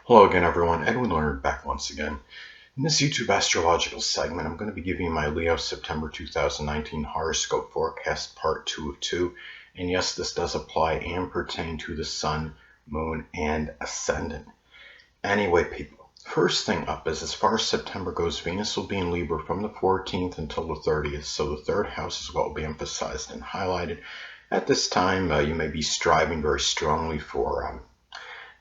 Hello again, everyone. Edwin Learnard back once again. In this YouTube astrological segment, I'm going to be giving you my Leo September 2019 horoscope forecast part 2 of 2. And yes, this does apply and pertain to the sun, moon, and ascendant. Anyway, people, first thing up is as far as September goes, Venus will be in Libra from the 14th until the 30th. So the third house is what will be emphasized and highlighted. At this time, you may be striving very strongly for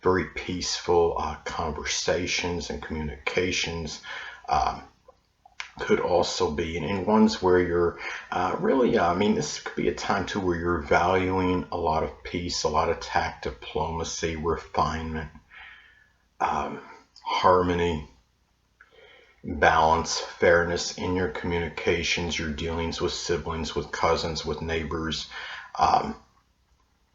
very peaceful conversations and communications. Could also be in ones where you're this could be a time too where you're valuing a lot of peace, a lot of tact, diplomacy, refinement, harmony, balance, fairness in your communications, your dealings with siblings, with cousins, with neighbors,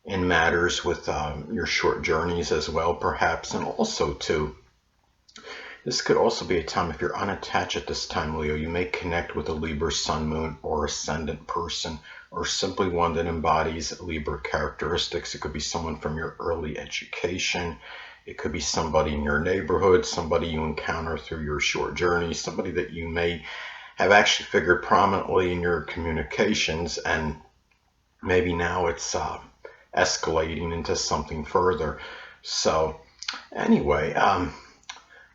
in matters with your short journeys as well, perhaps. And also too, this could also be a time, if you're unattached at this time, Leo, you may connect with a Libra sun, moon, or ascendant person, or simply one that embodies Libra characteristics. It could be someone from your early education. It could be somebody in your neighborhood, somebody you encounter through your short journey, somebody that you may have actually figured prominently in your communications, and maybe now it's escalating into something further. So anyway,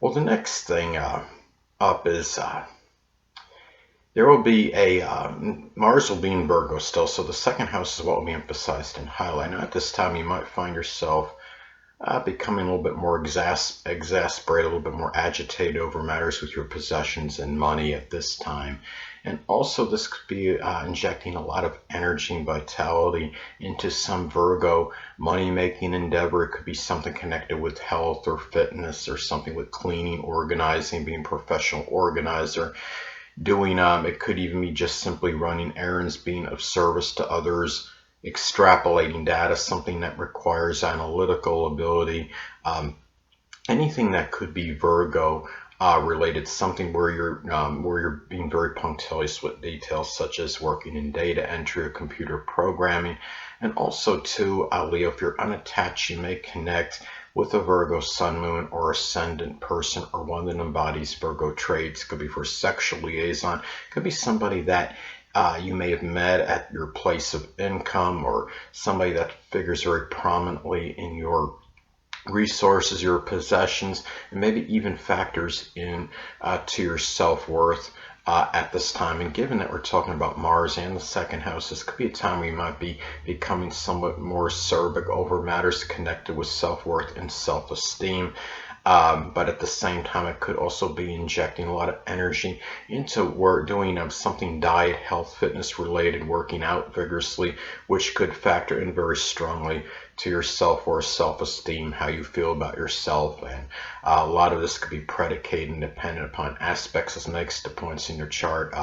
well, the next thing up is there will be Mars will be in Virgo still, so the second house is what will be emphasized and highlighted. Now, at this time, you might find yourself becoming a little bit more exasperated, a little bit more agitated over matters with your possessions and money at this time. And also, this could be injecting a lot of energy and vitality into some Virgo money-making endeavor. It could be something connected with health or fitness, or something with cleaning, organizing, being a professional organizer. It could even be just simply running errands, being of service to others, extrapolating data, something that requires analytical ability, anything that could be Virgo related, something where you're being very punctilious with details, such as working in data entry or computer programming. And also too, Leo, if you're unattached, you may connect with a Virgo sun, moon, or ascendant person, or one that embodies Virgo traits. Could be for sexual liaison, could be somebody that you may have met at your place of income, or somebody that figures very prominently in your resources, your possessions, and maybe even factors in to your self-worth at this time. And given that we're talking about Mars and the second house, this could be a time where you might be becoming somewhat more acerbic over matters connected with self-worth and self-esteem. But at the same time, it could also be injecting a lot of energy into doing something diet, health, fitness related, working out vigorously, which could factor in very strongly to your self-worth, self-esteem, how you feel about yourself. And a lot of this could be predicated and dependent upon aspects as next to points in your chart.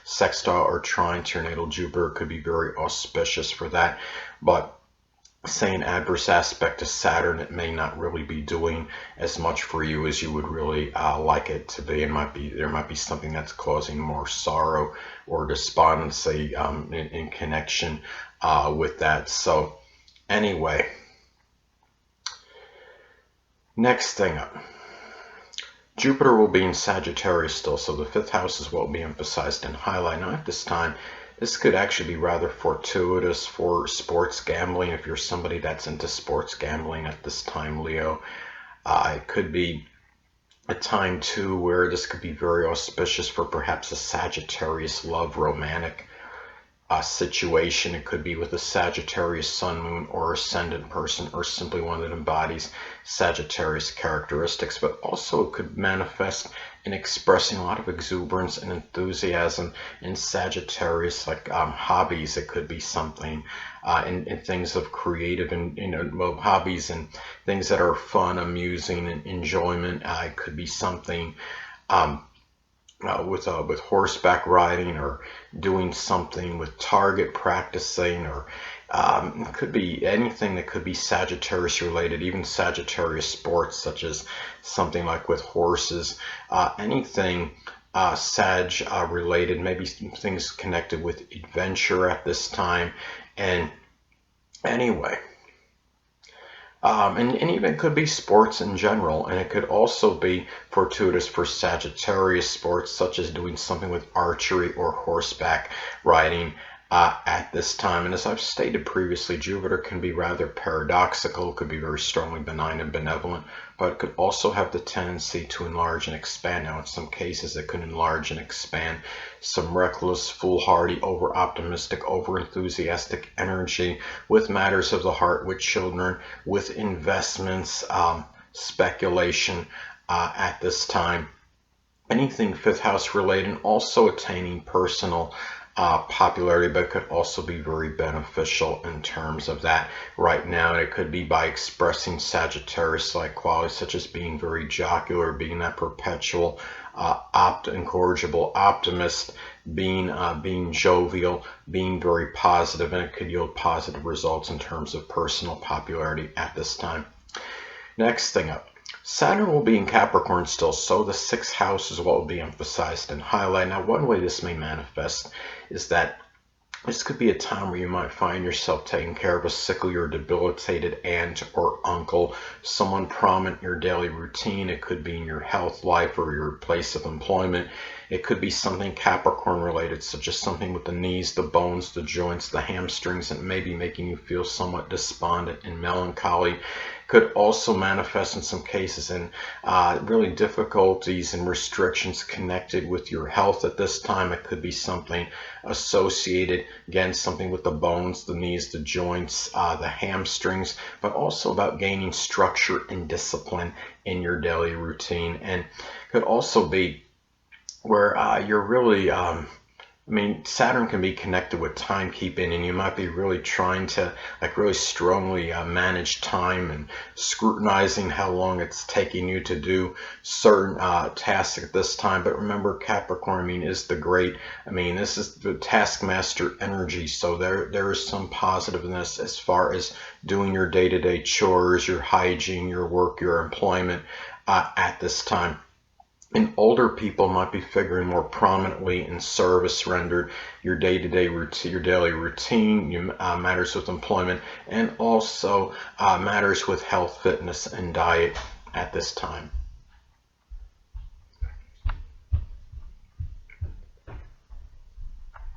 Sextile or trine to your natal Jupiter could be very auspicious for that. But say an adverse aspect to Saturn, it may not really be doing as much for you as you would really like it to be, and there might be something that's causing more sorrow or despondency in connection with that. So anyway, next thing up, Jupiter will be in Sagittarius still, so the fifth house is what will be emphasized and highlighted. Now, at this time, this could actually be rather fortuitous for sports gambling. If you're somebody that's into sports gambling at this time, Leo, it could be a time too where this could be very auspicious for perhaps a Sagittarius love romantic situation. It could be with a Sagittarius sun, moon, or ascendant person, or simply one that embodies Sagittarius characteristics. But also it could manifest in expressing a lot of exuberance and enthusiasm in Sagittarius, like hobbies. It could be something in things of creative and hobbies and things that are fun, amusing, and enjoyment. It could be something with horseback riding, or doing something with target practicing, or it could be anything that could be Sagittarius related, even Sagittarius sports, such as something like with horses, anything Sag related, maybe things connected with adventure at this time. And anyway, And even could be sports in general, and it could also be fortuitous for Sagittarius sports, such as doing something with archery or horseback riding at this time. And as I've stated previously, Jupiter can be rather paradoxical, could be very strongly benign and benevolent, but it could also have the tendency to enlarge and expand. Now, in some cases, it could enlarge and expand some reckless, foolhardy, over-optimistic, over-enthusiastic energy with matters of the heart, with children, with investments, speculation at this time. Anything fifth house related, and also attaining personal popularity, but could also be very beneficial in terms of that right now. It could be by expressing Sagittarius-like qualities, such as being very jocular, being that perpetual, incorrigible optimist, being jovial, being very positive, and it could yield positive results in terms of personal popularity at this time. Next thing up. Saturn will be in Capricorn still, so the sixth house is what will be emphasized and highlighted. Now, one way this may manifest is that this could be a time where you might find yourself taking care of a sickly or debilitated aunt or uncle, someone prominent in your daily routine. It could be in your health life or your place of employment. It could be something Capricorn related, such as something with the knees, the bones, the joints, the hamstrings, and maybe making you feel somewhat despondent and melancholy. Could also manifest in some cases in really difficulties and restrictions connected with your health at this time. It could be something associated, again, something with the bones, the knees, the joints, the hamstrings, but also about gaining structure and discipline in your daily routine. And could also be where you're really Saturn can be connected with timekeeping, and you might be really trying to really strongly manage time and scrutinizing how long it's taking you to do certain tasks at this time. But remember, Capricorn, is the great, this is the taskmaster energy. So there is some positiveness as far as doing your day-to-day chores, your hygiene, your work, your employment at this time. And older people might be figuring more prominently in service rendered, your day-to-day routine, your daily routine, matters with employment, and also matters with health, fitness, and diet at this time.